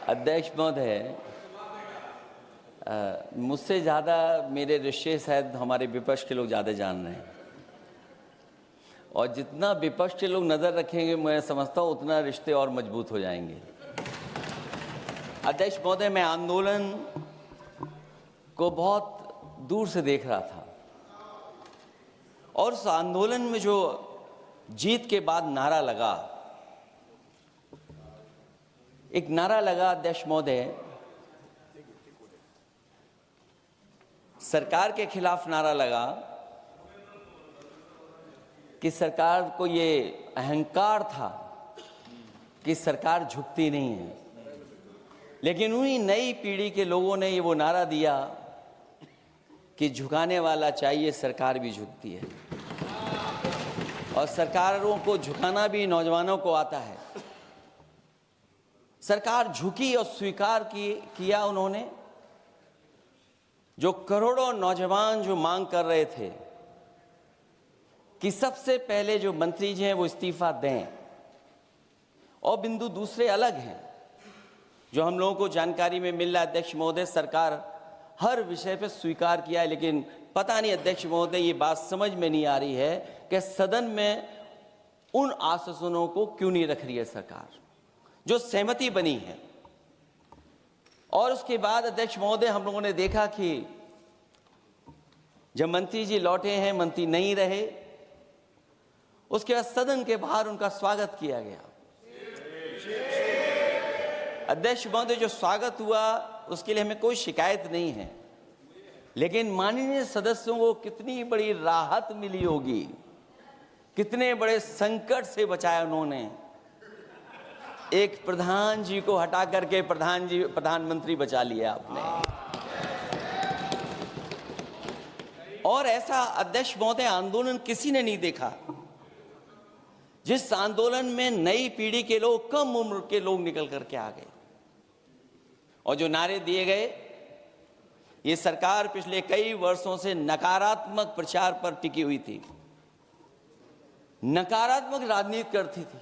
अध्यक्ष महोदय, मुझसे ज़्यादा मेरे रिश्ते शायद हमारे विपक्ष के लोग ज़्यादा जान रहे हैं, और जितना विपक्ष के लोग नज़र रखेंगे मैं समझता हूँ उतना रिश्ते और मजबूत हो जाएंगे। अध्यक्ष महोदय, मैं आंदोलन को बहुत दूर से देख रहा था और उस आंदोलन में जो जीत के बाद नारा लगा, एक नारा लगा अध्यक्ष महोदय, सरकार के खिलाफ नारा लगा कि सरकार को ये अहंकार था कि सरकार झुकती नहीं है, लेकिन उन्हीं नई पीढ़ी के लोगों ने ये वो नारा दिया कि झुकाने वाला चाहिए, सरकार भी झुकती है। और सरकारों को झुकाना भी नौजवानों को आता है। सरकार झुकी और स्वीकार किया उन्होंने। जो करोड़ों नौजवान जो मांग कर रहे थे कि सबसे पहले जो मंत्री जी हैं वो इस्तीफा दें, और बिंदु दूसरे अलग हैं जो हम लोगों को जानकारी में मिल रहा है। अध्यक्ष महोदय, सरकार हर विषय पर स्वीकार किया है, लेकिन पता नहीं अध्यक्ष महोदय ये बात समझ में नहीं आ रही है कि सदन में उन आश्वासनों को क्यों नहीं रख रही है सरकार जो सहमति बनी है। और उसके बाद अध्यक्ष महोदय, हम लोगों ने देखा कि जब मंत्री जी लौटे हैं, मंत्री नहीं रहे, उसके बाद सदन के बाहर उनका स्वागत किया गया। अध्यक्ष महोदय, जो स्वागत हुआ उसके लिए हमें कोई शिकायत नहीं है, लेकिन माननीय सदस्यों को कितनी बड़ी राहत मिली होगी, कितने बड़े संकट से बचाया उन्होंने। एक प्रधान जी को हटा करके प्रधानमंत्री बचा लिया आपने। और ऐसा अध्यक्ष महोदय आंदोलन किसी ने नहीं देखा जिस आंदोलन में नई पीढ़ी के लोग, कम उम्र के लोग निकल करके आ गए और जो नारे दिए गए। ये सरकार पिछले कई वर्षों से नकारात्मक प्रचार पर टिकी हुई थी, नकारात्मक राजनीति करती थी,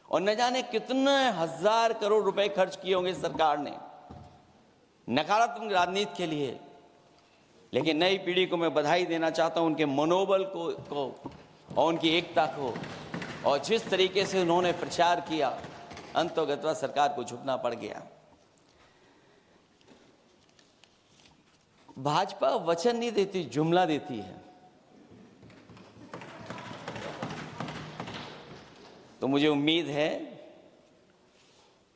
और न जाने कितने हजार करोड़ रुपए खर्च किए होंगे सरकार ने नकारात्मक राजनीति के लिए। लेकिन नई पीढ़ी को मैं बधाई देना चाहता हूं, उनके मनोबल को और उनकी एकता को, और जिस तरीके से उन्होंने प्रचार किया, अंततः सरकार को झुकना पड़ गया। भाजपा वचन नहीं देती, जुमला देती है। तो मुझे उम्मीद है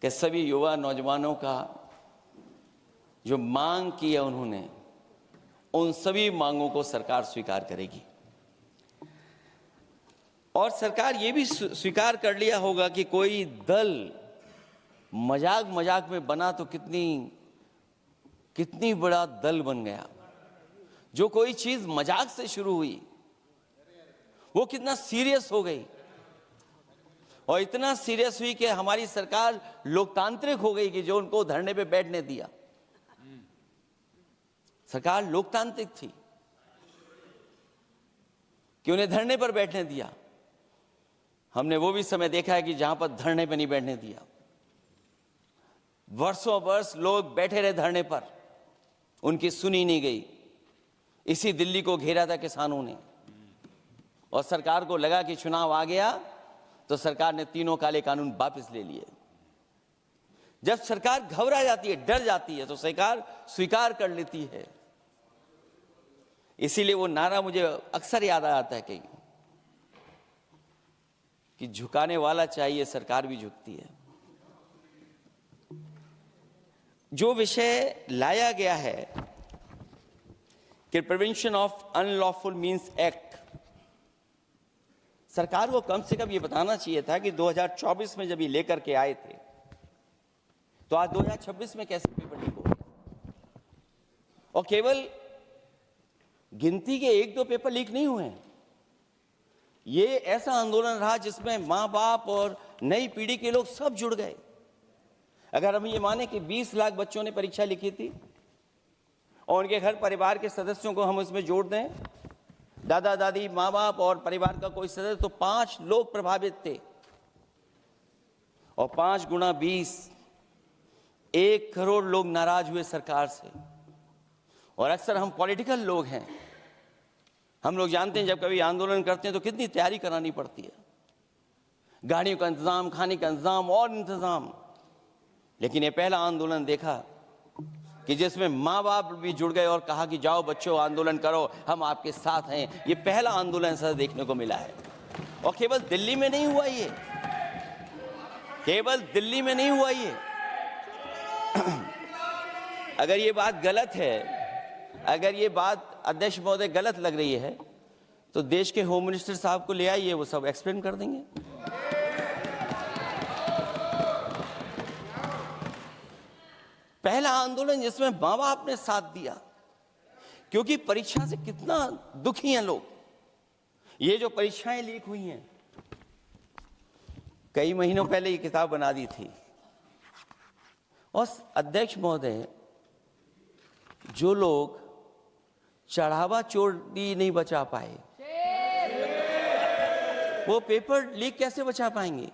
कि सभी युवा नौजवानों का जो मांग की है उन्होंने, उन सभी मांगों को सरकार स्वीकार करेगी। और सरकार ये भी स्वीकार कर लिया होगा कि कोई दल मजाक में बना तो कितनी बड़ा दल बन गया। जो कोई चीज मजाक से शुरू हुई वो कितना सीरियस हो गई, और इतना सीरियस हुई कि हमारी सरकार लोकतांत्रिक हो गई कि जो उनको धरने पे बैठने दिया। सरकार लोकतांत्रिक थी कि उन्हें धरने पर बैठने दिया। हमने वो भी समय देखा है कि जहां पर धरने पर नहीं बैठने दिया, वर्षों वर्ष लोग बैठे रहे धरने पर, उनकी सुनी नहीं गई। इसी दिल्ली को घेरा था किसानों ने, और सरकार को लगा कि चुनाव आ गया तो सरकार ने तीनों काले कानून वापस ले लिए। जब सरकार घबरा जाती है, डर जाती है, तो सरकार स्वीकार कर लेती है। इसीलिए वो नारा मुझे अक्सर याद आता है कि झुकाने वाला चाहिए, सरकार भी झुकती है। जो विषय लाया गया है कि prevention of unlawful means act, सरकार को कम से कम ये बताना चाहिए था कि 2024 में जब ये लेकर के आए थे तो आज 2026 में कैसे पेपर लीक हो गया। और केवल गिनती के 1-2 पेपर लीक नहीं हुए हैं। ये ऐसा आंदोलन रहा जिसमें मां बाप और नई पीढ़ी के लोग सब जुड़ गए। अगर हम ये माने कि 20 लाख बच्चों ने परीक्षा लिखी थी और उनके घर परिवार के सदस्यों को हम इसमें जोड़ दें, दादा दादी, माँ बाप और परिवार का कोई सदस्य, तो 5 लोग प्रभावित थे। और 5 गुणा 20 1 करोड़ लोग नाराज हुए सरकार से। और अक्सर हम पॉलिटिकल लोग हैं, हम लोग जानते हैं जब कभी आंदोलन करते हैं तो कितनी तैयारी करानी पड़ती है, गाड़ियों का इंतजाम, खाने का इंतजाम और इंतजाम। लेकिन ये पहला आंदोलन देखा कि जिसमें माँ बाप भी जुड़ गए और कहा कि जाओ बच्चों आंदोलन करो, हम आपके साथ हैं। ये पहला आंदोलन ऐसा देखने को मिला है। और केवल दिल्ली में नहीं हुआ ये, केवल दिल्ली में नहीं हुआ ये। अगर ये बात गलत है, अगर ये बात अध्यक्ष महोदय गलत लग रही है तो देश के होम मिनिस्टर साहब को ले आइए, वो सब एक्सप्लेन कर देंगे। पहला आंदोलन जिसमें माँ बाप ने साथ दिया, क्योंकि परीक्षा से कितना दुखी हैं लोग। ये जो परीक्षाएं लीक हुई हैं, कई महीनों पहले ये किताब बना दी थी। और अध्यक्ष महोदय, जो लोग चढ़ावा चोरी नहीं बचा पाए, वो पेपर लीक कैसे बचा पाएंगे?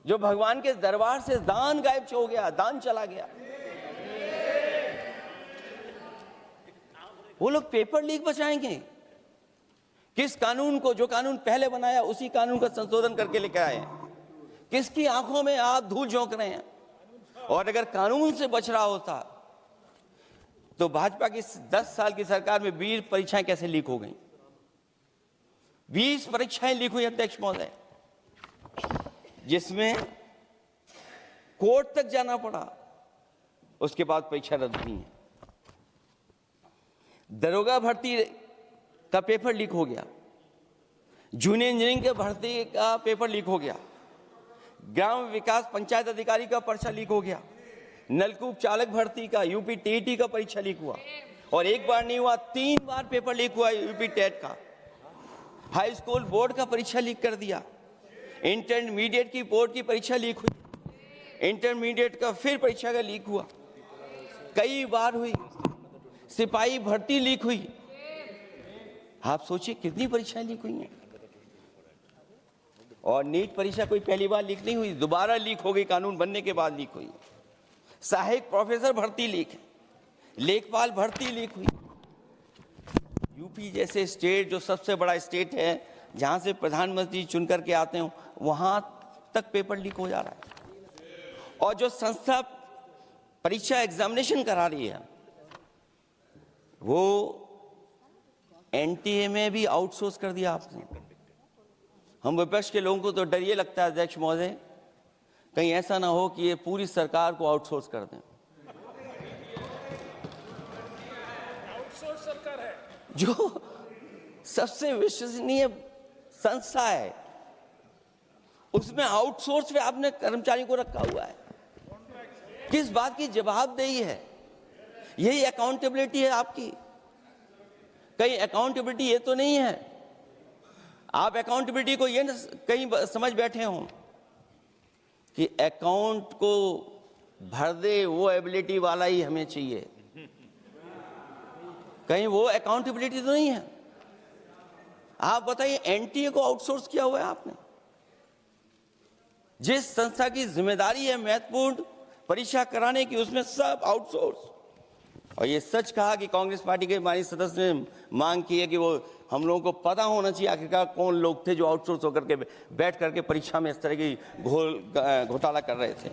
जो भगवान के दरबार से दान गायब हो गया, दान चला गया, वो लोग पेपर लीक बचाएंगे? किस कानून को, जो कानून पहले बनाया उसी कानून का संशोधन करके लेकर आए हैं? किसकी आंखों में आप धूल झोंक रहे हैं? और अगर कानून से बच रहा होता तो भाजपा की 10 साल की सरकार में 20 परीक्षाएं कैसे लीक हो गई? 20 परीक्षाएं लीक हुई अध्यक्ष महोदय, जिसमें कोर्ट तक जाना पड़ा, उसके बाद परीक्षा रद्द हुई है। दरोगा भर्ती का पेपर लीक हो गया, जूनियर इंजीनियरिंग के भर्ती का पेपर लीक हो गया, ग्राम विकास पंचायत अधिकारी का पर्चा लीक हो गया, नलकूप चालक भर्ती का, यूपी टीईटी का परीक्षा लीक हुआ। और एक बार नहीं हुआ, 3 बार पेपर लीक हुआ यूपी टेट का। हाई स्कूल बोर्ड का परीक्षा लीक कर दिया, इंटरमीडिएट की बोर्ड की परीक्षा लीक हुई, इंटरमीडिएट का फिर परीक्षा का लीक हुआ, कई बार हुई। सिपाही भर्ती लीक हुई। आप सोचिए कितनी परीक्षाएं लीक हुई हैं। और नीट परीक्षा कोई पहली बार लीक नहीं हुई, दोबारा लीक हो गई, कानून बनने के बाद लीक हुई। सहायक प्रोफेसर भर्ती लीक है, लेखपाल भर्ती लीक हुई। यूपी जैसे स्टेट, जो सबसे बड़ा स्टेट है, जहां से प्रधानमंत्री चुन करके आते हो, वहां तक पेपर लीक हो जा रहा है। और जो संस्था परीक्षा एग्जामिनेशन करा रही है, वो एनटीए में भी आउटसोर्स कर दिया आपने। हम विपक्ष के लोगों को तो डर ये लगता है अध्यक्ष महोदय, कहीं ऐसा ना हो कि ये पूरी सरकार को आउटसोर्स कर दें। आउटसोर्स सरकार है, जो सबसे विश्वसनीय संस्था है, उसमें आउटसोर्स पे आपने कर्मचारी को रखा हुआ है। किस बात की जवाबदेही है? यही अकाउंटेबिलिटी है आपकी? कहीं अकाउंटेबिलिटी ये तो नहीं है, आप अकाउंटेबिलिटी को ये कहीं समझ बैठे हो कि अकाउंट को भर दे वो एबिलिटी वाला ही हमें चाहिए? कहीं वो अकाउंटेबिलिटी तो नहीं है। आप बताइए, एनटीए को आउटसोर्स किया हुआ है आपने। जिस संस्था की जिम्मेदारी है महत्वपूर्ण परीक्षा कराने की, उसमें सब आउटसोर्स। और ये सच कहा कि कांग्रेस पार्टी के माननीय सदस्य ने मांग की है कि वो हम लोगों को पता होना चाहिए आखिरकार कौन लोग थे जो आउटसोर्स होकर के बैठ करके परीक्षा में इस तरह की घोटाला कर रहे थे।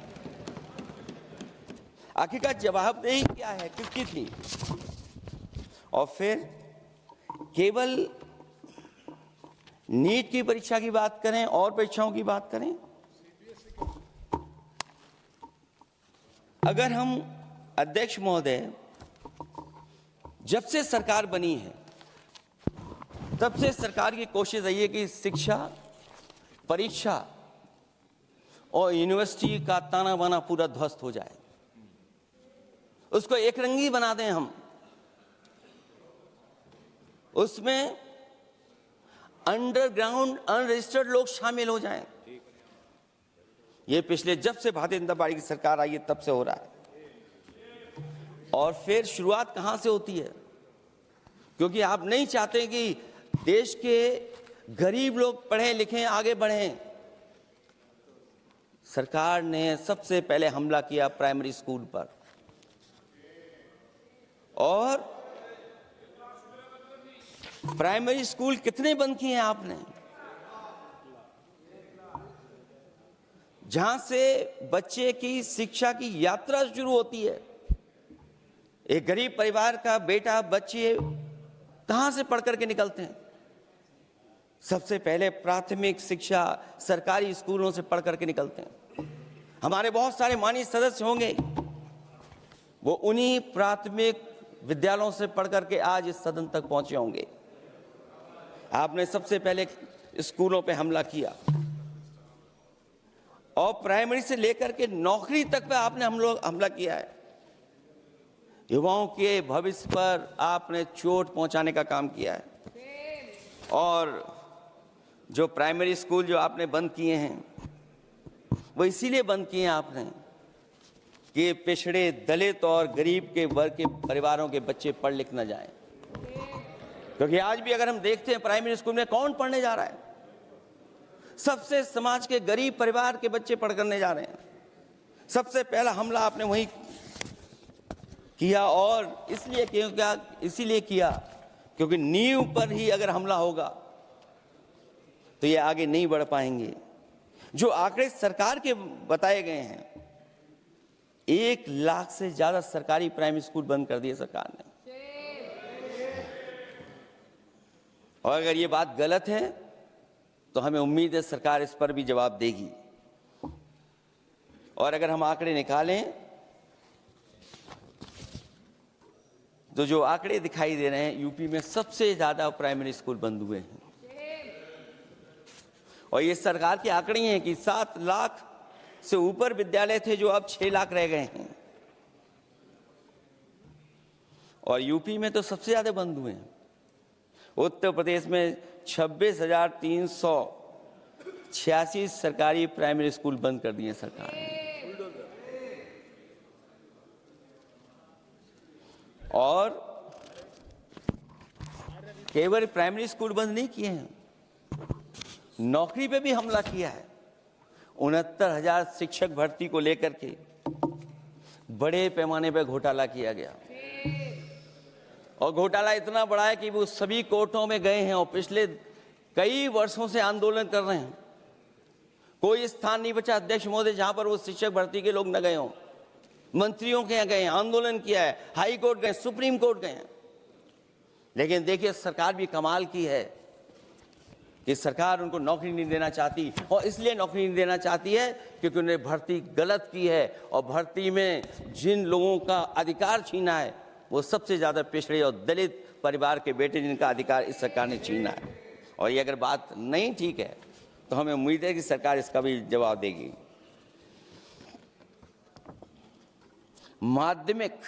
आखिरकार जवाबदेही क्या है, किसकी थी? और फिर केवल नीट की परीक्षा की बात करें और परीक्षाओं की बात करें, अगर हम अध्यक्ष महोदय, जब से सरकार बनी है तब से सरकार की कोशिश रही है कि शिक्षा, परीक्षा और यूनिवर्सिटी का ताना बाना पूरा ध्वस्त हो जाए, उसको एक रंगी बना दें हम, उसमें अंडरग्राउंड अनरजिस्टर्ड लोग शामिल हो जाएं। ये पिछले जब से भारतीय जनता पार्टी की सरकार आई है तब से हो रहा है। और फिर शुरुआत कहां से होती है? क्योंकि आप नहीं चाहते कि देश के गरीब लोग पढ़ें लिखें, आगे बढ़ें। सरकार ने सबसे पहले हमला किया प्राइमरी स्कूल पर, और प्राइमरी स्कूल कितने बंद किए हैं आपने? जहां से बच्चे की शिक्षा की यात्रा शुरू होती है। एक गरीब परिवार का बेटा, बच्चे कहां से पढ़ करके निकलते हैं? सबसे पहले प्राथमिक शिक्षा सरकारी स्कूलों से पढ़ करके निकलते हैं। हमारे बहुत सारे माननीय सदस्य होंगे, वो उन्हीं प्राथमिक विद्यालयों से पढ़ करके आज इस सदन तक पहुंचे होंगे। आपने सबसे पहले स्कूलों पे हमला किया, और प्राइमरी से लेकर के नौकरी तक पे आपने हमला किया है। युवाओं के भविष्य पर आपने चोट पहुंचाने का काम किया है। और जो प्राइमरी स्कूल जो आपने बंद किए हैं, वो इसीलिए बंद किए हैं आपने कि पिछड़े, दलित और गरीब के वर्ग के परिवारों के बच्चे पढ़ लिख न जाएं। क्योंकि आज भी अगर हम देखते हैं प्राइमरी स्कूल में कौन पढ़ने जा रहा है? सबसे समाज के गरीब परिवार के बच्चे पढ़ करने जा रहे हैं। सबसे पहला हमला आपने वही किया, और इसीलिए किया क्योंकि नींव पर ही अगर हमला होगा तो ये आगे नहीं बढ़ पाएंगे। जो आंकड़े सरकार के बताए गए हैं, 1 लाख से ज्यादा सरकारी प्राइमरी स्कूल बंद कर दिए सरकार ने। और अगर ये बात गलत है तो हमें उम्मीद है सरकार इस पर भी जवाब देगी। और अगर हम आंकड़े निकालें तो जो आंकड़े दिखाई दे रहे हैं, यूपी में सबसे ज्यादा प्राइमरी स्कूल बंद हुए हैं। और ये सरकार के आंकड़े हैं कि 7 लाख से ऊपर विद्यालय थे जो अब 6 लाख रह गए हैं। और यूपी में तो सबसे ज्यादा बंद हुए हैं। उत्तर प्रदेश में 26,386 सरकारी प्राइमरी स्कूल बंद कर दिए सरकार ने। और केवल प्राइमरी स्कूल बंद नहीं किए हैं, नौकरी पे भी हमला किया है। 69,000 शिक्षक भर्ती को लेकर के बड़े पैमाने पर घोटाला किया गया। और घोटाला इतना बड़ा है कि वो सभी कोर्टों में गए हैं और पिछले कई वर्षों से आंदोलन कर रहे हैं। कोई स्थान नहीं बचा अध्यक्ष महोदय जहां पर वो शिक्षक भर्ती के लोग न गए हों। मंत्रियों के यहाँ गए हैं, आंदोलन किया है, हाई कोर्ट गए, सुप्रीम कोर्ट गए हैं। लेकिन देखिए सरकार भी कमाल की है कि सरकार उनको नौकरी नहीं देना चाहती। और इसलिए नौकरी नहीं देना चाहती है क्योंकि उन्होंने भर्ती गलत की है। और भर्ती में जिन लोगों का अधिकार छीना है वो सबसे ज्यादा पिछड़े और दलित परिवार के बेटे, जिनका अधिकार इस सरकार ने छीना है। और ये अगर बात नहीं ठीक है तो हमें उम्मीद है कि सरकार इसका भी जवाब देगी। माध्यमिक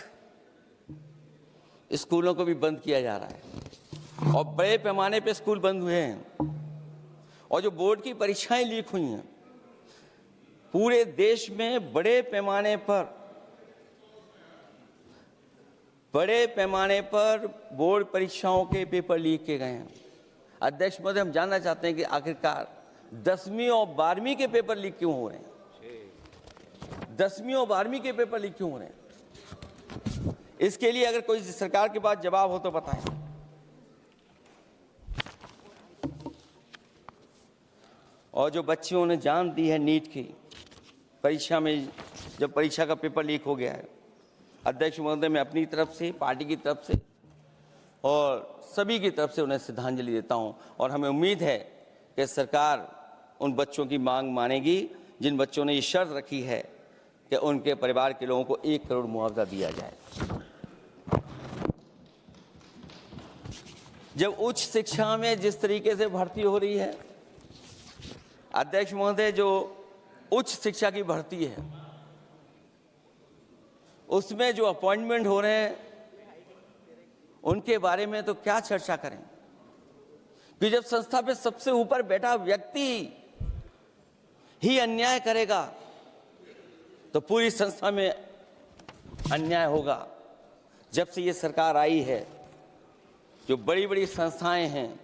स्कूलों को भी बंद किया जा रहा है और बड़े पैमाने पे स्कूल बंद हुए हैं। और जो बोर्ड की परीक्षाएं लीक हुई हैं, पूरे देश में बड़े पैमाने पर बोर्ड परीक्षाओं के पेपर लीक किए गए हैं। अध्यक्ष महोदय, हम जानना चाहते हैं कि आखिरकार 10वीं और 12वीं के पेपर लीक क्यों हो रहे हैं? 10वीं और 12वीं के पेपर लीक क्यों हो रहे हैं? इसके लिए अगर कोई सरकार के पास जवाब हो तो बताएं। और जो बच्चियों ने जान दी है नीट की परीक्षा में, जब परीक्षा का पेपर लीक हो गया है, अध्यक्ष महोदय, मैं अपनी तरफ से, पार्टी की तरफ से और सभी की तरफ से उन्हें श्रद्धांजलि देता हूं। और हमें उम्मीद है कि सरकार उन बच्चों की मांग मानेगी जिन बच्चों ने ये शर्त रखी है कि उनके परिवार के लोगों को 1 करोड़ मुआवजा दिया जाए। जब उच्च शिक्षा में जिस तरीके से भर्ती हो रही है, अध्यक्ष महोदय, जो उच्च शिक्षा की भर्ती है उसमें जो अपॉइंटमेंट हो रहे हैं उनके बारे में तो क्या चर्चा करें कि जब संस्था पे सबसे ऊपर बैठा व्यक्ति ही अन्याय करेगा तो पूरी संस्था में अन्याय होगा। जब से ये सरकार आई है, जो बड़ी बड़ी संस्थाएं हैं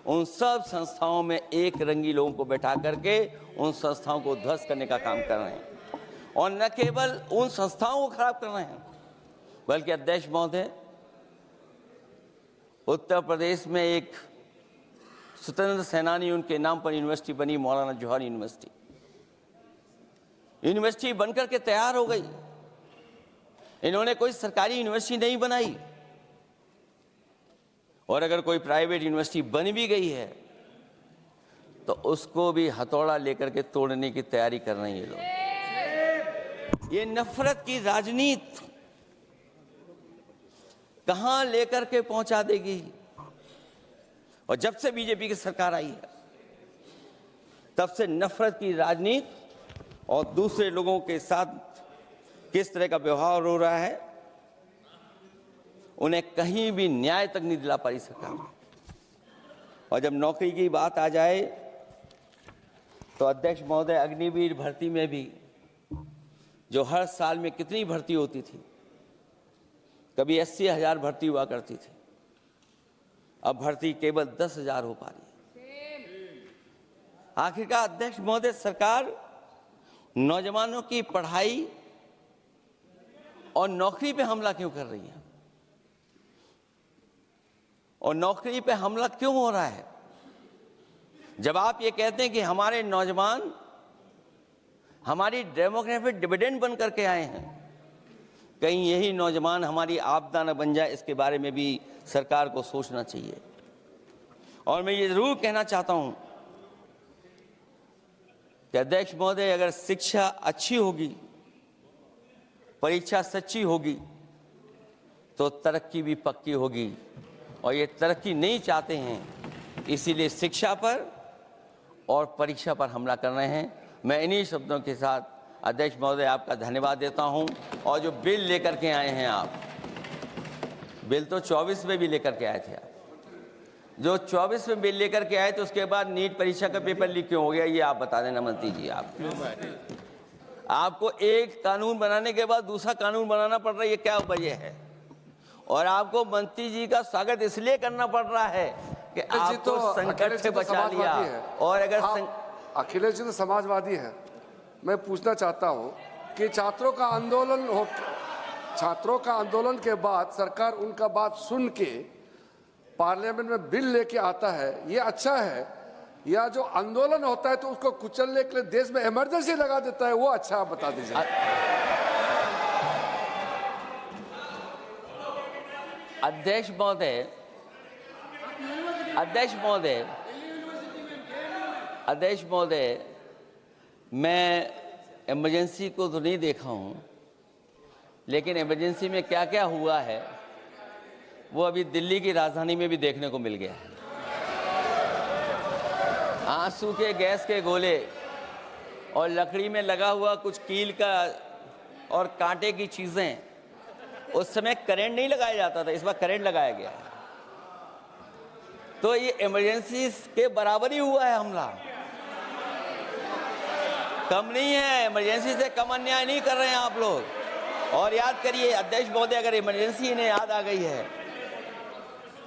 उन सब संस्थाओं में एक रंगी लोगों को बैठा करके उन संस्थाओं को ध्वस्त करने का काम कर रहे हैं। और न केवल उन संस्थाओं को खराब कर रहे हैं, बल्कि अध्यक्ष महोदय, उत्तर प्रदेश में एक स्वतंत्र सेनानी, उनके नाम पर यूनिवर्सिटी बनी, मौलाना जौहर यूनिवर्सिटी। यूनिवर्सिटी बनकर के तैयार हो गई। इन्होंने कोई सरकारी यूनिवर्सिटी नहीं बनाई, और अगर कोई प्राइवेट यूनिवर्सिटी बन भी गई है तो उसको भी हथौड़ा लेकर के तोड़ने की तैयारी कर रहे हैं ये लोग। ये नफरत की राजनीति कहां लेकर के पहुंचा देगी। और जब से बीजेपी की सरकार आई है तब से नफरत की राजनीति और दूसरे लोगों के साथ किस तरह का व्यवहार हो रहा है, उन्हें कहीं भी न्याय तक नहीं दिला पाई सरकार। और जब नौकरी की बात आ जाए तो अध्यक्ष महोदय, अग्निवीर भर्ती में भी जो हर साल में कितनी भर्ती होती थी, कभी 80,000 भर्ती हुआ करती थी, अब भर्ती केवल 10,000 हो पा रही है। आखिरकार अध्यक्ष महोदय, सरकार नौजवानों की पढ़ाई और नौकरी पे हमला क्यों कर रही है? और नौकरी पे हमला क्यों हो रहा है? जब आप ये कहते हैं कि हमारे नौजवान हमारी डेमोग्राफिक डिविडेंड बन करके आए हैं, कहीं यही नौजवान हमारी आपदा न बन जाए, इसके बारे में भी सरकार को सोचना चाहिए। और मैं ये जरूर कहना चाहता हूं कि अध्यक्ष महोदय, अगर शिक्षा अच्छी होगी, परीक्षा सच्ची होगी, तो तरक्की भी पक्की होगी। और ये तरक्की नहीं चाहते हैं, इसीलिए शिक्षा पर और परीक्षा पर हमला कर रहे हैं। मैं इन्हीं शब्दों के साथ अध्यक्ष महोदय आपका धन्यवाद देता हूं। और जो बिल लेकर के आए हैं आप, बिल तो 24 में भी लेकर के आए थे आप, जो 24 में बिल लेकर के आए थे, उसके बाद नीट परीक्षा का पेपर लीक क्यों हो गया, ये आप बता देना मंत्री जी। आपको एक कानून बनाने के बाद दूसरा कानून बनाना पड़ रहा है, ये क्या वजह है? और आपको मंत्री जी का स्वागत इसलिए करना पड़ रहा है कि आपको संकट से बचा लिया। और अगर अखिलेश जी तो समाजवादी है। मैं पूछना चाहता हूं कि छात्रों का आंदोलन के बाद सरकार उनका बात सुन के पार्लियामेंट में बिल लेके आता है, ये अच्छा है? या जो आंदोलन होता है तो उसको कुचलने के लिए देश में इमरजेंसी लगा देता है, वो अच्छा? आप बता दीजिए। अध्यक्ष महोदय, मैं इमरजेंसी को तो नहीं देखा हूं, लेकिन इमरजेंसी में क्या क्या हुआ है वो अभी दिल्ली की राजधानी में भी देखने को मिल गया है। आंसू के गैस के गोले और लकड़ी में लगा हुआ कुछ कील का और कांटे की चीजें, उस समय करंट नहीं लगाया जाता था, इस बार करंट लगाया गया है। तो ये इमरजेंसी के बराबर ही हुआ है हमला, कम नहीं है। इमरजेंसी से कम अन्याय नहीं कर रहे हैं आप लोग। और याद करिए अध्यक्ष महोदय, अगर इमरजेंसी इन्हें याद आ गई है,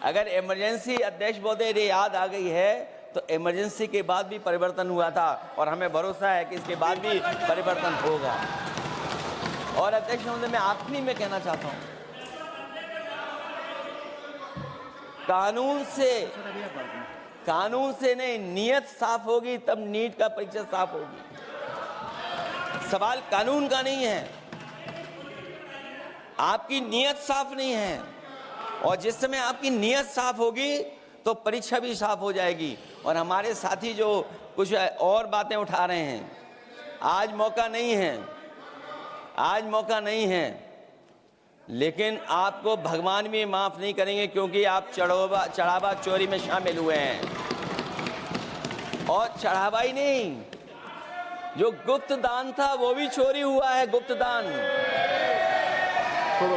अगर इमरजेंसी अध्यक्ष महोदय ने याद आ गई है, तो इमरजेंसी के बाद भी परिवर्तन हुआ था और हमें भरोसा है कि इसके बाद भी परिवर्तन होगा। और अध्यक्ष महोदय, मैं आखिरी में कहना चाहता हूं, कानून से नहीं, नियत साफ होगी तब नीट का परीक्षा साफ होगी। सवाल कानून का नहीं है, आपकी नियत साफ नहीं है। और जिस समय आपकी नियत साफ होगी तो परीक्षा भी साफ हो जाएगी। और हमारे साथी जो कुछ और बातें उठा रहे हैं, आज मौका नहीं है, लेकिन आपको भगवान भी माफ नहीं करेंगे, क्योंकि आप चढ़ावा चोरी में शामिल हुए हैं। और चढ़ावा ही नहीं, जो गुप्त दान था वो भी चोरी हुआ है, गुप्त दान।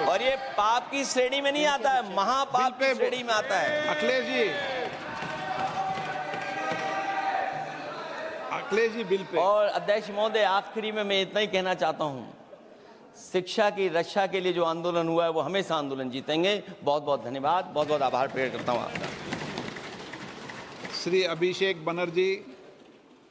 और ये पाप की श्रेणी में नहीं आता है, महापाप की श्रेणी में आता है। Akhilesh ji bill pay. और अध्यक्ष महोदय, आखिरी में मैं इतना ही कहना चाहता हूं, शिक्षा की रक्षा के लिए जो आंदोलन हुआ है वो हमेशा आंदोलन जीतेंगे। बहुत बहुत धन्यवाद, बहुत बहुत आभार प्रकट करता हूं आपका। श्री अभिषेक बनर्जी